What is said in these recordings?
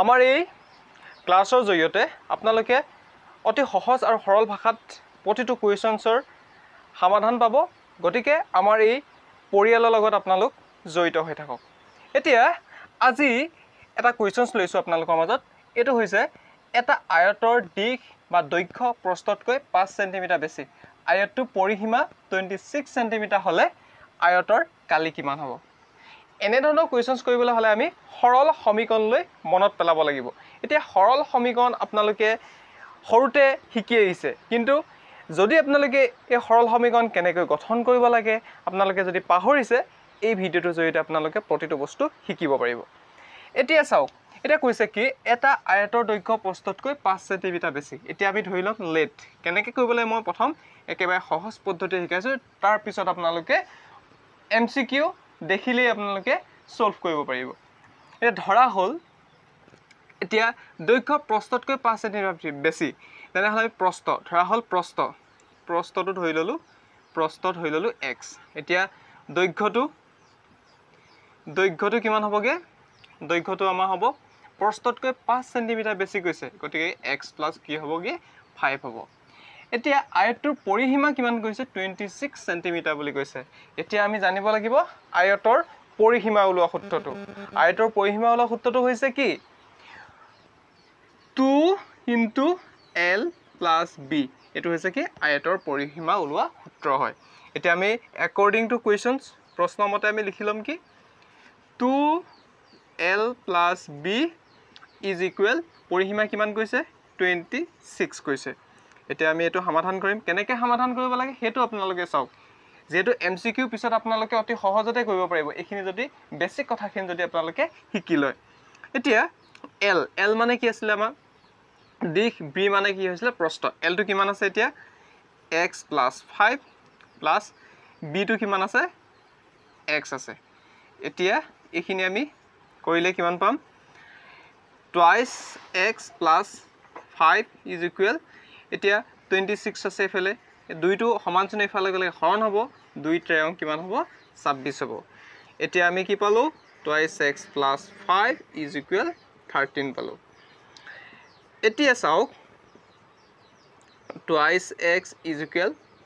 আমাৰ এই ক্লাছৰ জৰিয়তে আপোনালোকে অতি সহজ আৰু সৰল ভাষাত প্ৰতিটো কুৱেশ্যনছৰ সমাধান পাব। গতিকে আমাৰ এই পৰিয়ালৰ লগত আপোনালোক জড়িত হৈ থাকক। এতিয়া আজি এটা কুৱেশ্যনছ লৈছোঁ আপোনালোকৰ মাজত। এইটো হৈছে এটা আয়তৰ দিশ বা দৈৰ্ঘ্য প্ৰস্থতকৈ 5 চেণ্টিমিটাৰ বেছি। আয়তটো পৰিসীমা 26 চেণ্টিমিটাৰ হ'লে আয়তৰ কালি কিমান হ'ব? এনেধৰণৰ কুৱেশ্যনছ কৰিবলৈ হ'লে আমি সৰল সমীকৰণলৈ মনত পেলাব লাগিব। এতিয়া সৰল সমীকৰণ আপোনালোকে সৰুতে শিকি আহিছে, কিন্তু যদি আপোনালোকে এই সৰল সমীকৰণ কেনেকৈ গঠন কৰিব লাগে আপোনালোকে যদি পাহৰিছে, এই ভিডিঅ'টোৰ জৰিয়তে আপোনালোকে প্ৰতিটো বস্তু শিকিব পাৰিব। এতিয়া চাওক, এতিয়া কৈছে কি এটা আয়তৰ দৈৰ্ঘ্য প্ৰস্থতকৈ 5 চেণ্টিমিটাৰ বেছি। এতিয়া আমি ধৰি লওক লেট কেনেকৈ কৰিব লাগে মই প্ৰথম একেবাৰে সহজ পদ্ধতি শিকাইছোঁ, তাৰপিছত আপোনালোকে MCQ দেখিলেই আপোনালোকে সলভ কৰিব পাৰিব। এতিয়া ধৰা হ'ল এতিয়া দৈৰ্ঘ্য প্ৰস্থতকৈ 5 চেণ্টিমিটাৰ বেছি, তেনেহ'লে আমি প্ৰস্থ ধৰা হ'ল প্ৰস্থটো ধৰি ল'লোঁ x। এতিয়া দৈৰ্ঘ্যটো কিমান হ'বগৈ? দৈৰ্ঘ্যটো আমাৰ হ'ব প্ৰস্থতকৈ 5 চেণ্টিমিটাৰ বেছি কৈছে, গতিকে x প্লাছ কি হ'বগৈ 5 হ'ব। এতিয়া আয়তটোৰ পৰিসীমা কিমান কৈছে? 26 চেণ্টিমিটাৰ বুলি কৈছে। এতিয়া আমি জানিব লাগিব আয়তৰ পৰিসীমা ওলোৱা সূত্ৰটো। আয়তৰ পৰিসীমা ওলোৱা সূত্ৰটো হৈছে কি 2 × L + B। এইটো হৈছে কি আয়তৰ পৰিসীমা ওলোৱা সূত্ৰ হয়। এতিয়া আমি একৰ্ডিং টু কুৱেশ্যনছ প্ৰশ্নমতে আমি লিখি ল'ম কি 2L + B = পৰিসীমা কিমান কৈছে? 26 কৈছে। এতিয়া আমি এইটো সমাধান কৰিম। কেনেকৈ সমাধান কৰিব লাগে সেইটো আপোনালোকে চাওক। যেহেতু MCQ পিছত আপোনালোকে অতি সহজতে কৰিব পাৰিব, এইখিনি যদি বেছিক কথাখিনি যদি আপোনালোকে শিকি লয়। এতিয়া L মানে কি আছিলে আমাৰ? দিশ। B মানে কি হৈছিলে? প্ৰস্থ। Lটো কিমান আছে এতিয়া? x + 5 প্লাছ Bটো কিমান আছে? x আছে। এতিয়া এইখিনি আমি কৰিলে কিমান পাম? twice x + 5 = এতিয়া 26 আছে এইফালে, দুইটো সমান চিন এইফালে গ'লে হৰণ হ'ব, 2 × 3 কিমান হ'ব? 26 হ'ব। এতিয়া আমি কি পালোঁ? twice x + 5 = 13 পালোঁ। এতিয়া চাওক twice x =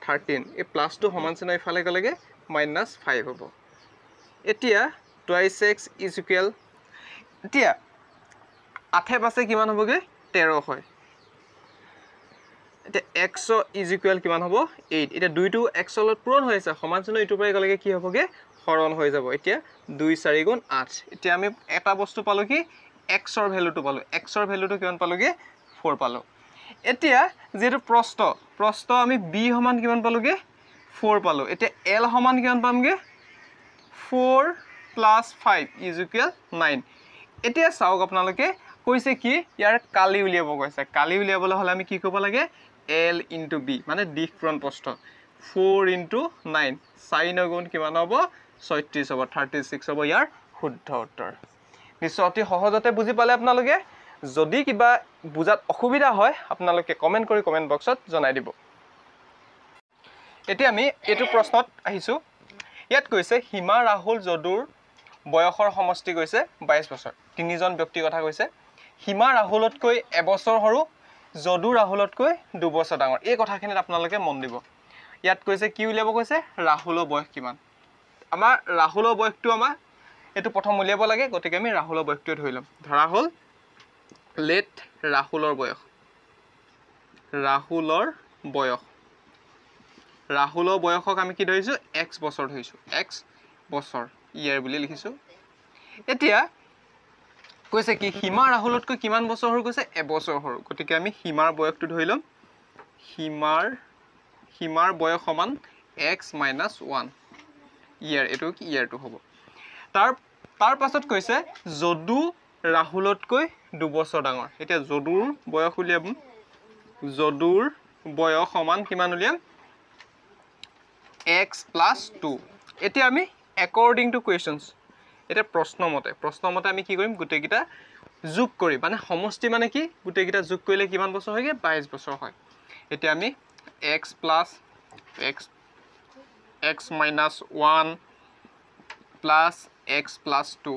13, এই প্লাছটো সমান চিন এইফালে গ'লেগৈ -5 হ'ব। এতিয়া twice x = এতিয়া 8 পাছে কিমান হ'বগৈ? 13 হয়। এতিয়া x কিমান হ'ব? 8। এতিয়া দুইটো x লগত পূৰণ হৈ আছে, সমান চিন ইটোৰ পৰা গ'লেগৈ কি হ'বগৈ? হৰণ হৈ যাব। এতিয়া 2 × 4 = 8। এতিয়া আমি এটা বস্তু পালোঁ কি xৰ ভেলুটো পালোঁ। xৰ ভেলুটো কিমান পালোঁগৈ? 4 পালোঁ। এতিয়া যিহেতু প্ৰস্থ আমি b সমান কিমান পালোঁগৈ? 4 পালোঁ। এতিয়া l সমান কিমান পামগৈ? 4 + 5 = 9। এতিয়া চাওক আপোনালোকে কৈছে কি ইয়াৰ কালি উলিয়াব কৈছে। কালি উলিয়াবলৈ হ'লে আমি কি কৰিব লাগে? L × B মানে দিশ পূৰণ প্ৰস্থ। 4 × 9 4 × 9 কিমান হ'ব? 36 হ'ব। 36 হ'ব ইয়াৰ শুদ্ধ উত্তৰ। নিশ্চয় অতি সহজতে বুজি পালে আপোনালোকে। যদি কিবা বুজাত অসুবিধা হয় আপোনালোকে কমেণ্ট কৰি কমেণ্ট বক্সত জনাই দিব। এতিয়া আমি এইটো প্ৰশ্নত আহিছোঁ। ইয়াত কৈছে হিমা ৰাহুল যদুৰ বয়সৰ সমষ্টি কৈছে 22 বছৰ। তিনিজন ব্যক্তিৰ কথা কৈছে। হিমা ৰাহুলতকৈ এবছৰ সৰু, যদু ৰাহুলতকৈ 2 বছৰ ডাঙৰ। এই কথাখিনিত আপোনালোকে মন দিব। ইয়াত কৈছে কি উলিয়াব কৈছে? ৰাহুলৰ বয়স কিমান? আমাৰ ৰাহুলৰ বয়সটো এইটো প্ৰথম উলিয়াব লাগে, গতিকে আমি ৰাহুলৰ বয়সটোৱে ধৰি ল'ম। ধৰা হ'ল লেট ৰাহুলৰ বয়স। ৰাহুলৰ বয়সক আমি কি ধৰিছোঁ? x বছৰ ধৰিছোঁ। x বছৰ ইয়েৰ বুলি লিখিছোঁ। এতিয়া কৈছে কি হিমা ৰাহুলতকৈ কিমান বছৰ সৰু কৈছে? এবছৰ সৰু। গতিকে আমি হিমাৰ বয়সটো ধৰি ল'ম। হিমাৰ বয়স সমান x - 1 ইয়েৰ। এইটো কি ইয়েৰটো হ'ব। তাৰ পাছত কৈছে যদু ৰাহুলতকৈ 2 বছৰ ডাঙৰ। এতিয়া যদুৰ বয়স উলিয়াম। যদুৰ বয়স সমান কিমান উলিয়াম? x + 2। এতিয়া আমি একৰ্ডিং টু কুৱেশ্যনছ, এতিয়া প্ৰশ্নমতে আমি কি কৰিম? গোটেইকেইটা যোগ কৰি, মানে সমষ্টি মানে কি? গোটেইকেইটা যোগ কৰিলে কিমান বছৰ হয়গৈ? 22 বছৰ হয়। এতিয়া আমি x - 1 + x + 2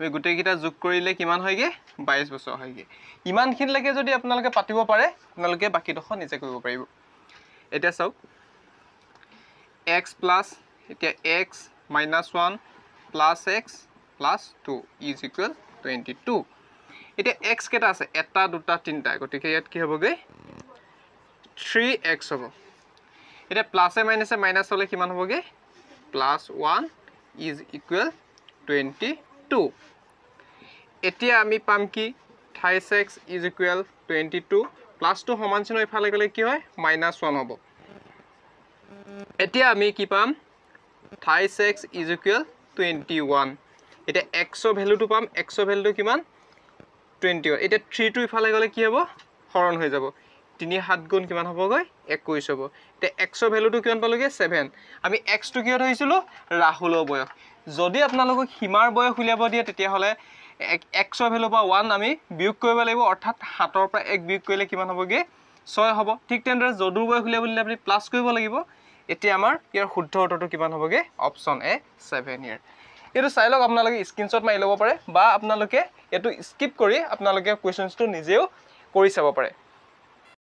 আমি গোটেইকেইটা যোগ কৰিলে কিমান হয়গে 22 বছৰ হয়গে ইমানখিনিলৈকে যদি আপোনালোকে পাতিব পাৰে আপোনালোকে বাকিডোখৰ নিজে কৰিব পাৰিব এতিয়া চাওক x প্লাছ এতিয়া x minus 1 plus x plus 2 is equal 22 এতিয়া x কেটা আছে এটা দুটা তিনটা গতিকে ইয়াত কি হ'বগে 3x হ'ব এতিয়া প্লাস এ মাইনাস হলে কিমান হ'বগে প্লাস 1 is equal 22 এতিয়া আমি পাম কি 23x is equal 22 প্লাস 2 সমান চিহ্ন ইফালে গলে কি হয় -1 হ'ব এতিয়া আমি কি পাম 23x is equal 21 এটা x ৰ ভ্যালুটো পাম x ৰ ভ্যালুটো কিমান 21 এটা 3 টো ইফালে গলে কি হ'ব হৰণ হৈ যাব 3 7 গুণ কিমান হ'বগৈ 21 হ'ব তে x ৰ ভ্যালুটো কিমান পালোগে 7 আমি x টো কিয় ধৰিছিলো ৰাহুলৰ বয়স যদি আপোনালোকক সীমাৰ বয়স উলিয়াব দিয়ে তেতিয়া হলে x ৰ ভ্যালু পা 1 আমি বিয়োগ কৰিব লাগিব অৰ্থাৎ 7 ৰ পৰা 1 বিয়োগ কৰিলে কিমান হ'বগে 6 হ'ব ঠিক তেনেদৰে যদুৰ বয়স উলিয়াব দিলে আপুনি প্লাস কৰিব লাগিব এতিয়া আমাৰ ইয়াৰ শুদ্ধ উত্তৰটো কিমান হ'বগে অপচন এ 7 ইয়াৰ এটো চাই লওক আপোনালোকে স্ক্ৰিনশ্বট মাৰি ল'ব পাৰে বা আপোনালোকে এটো স্কিপ কৰি আপোনালোকে কোৱেশ্চনটো নিজেও কৰি চাব পাৰে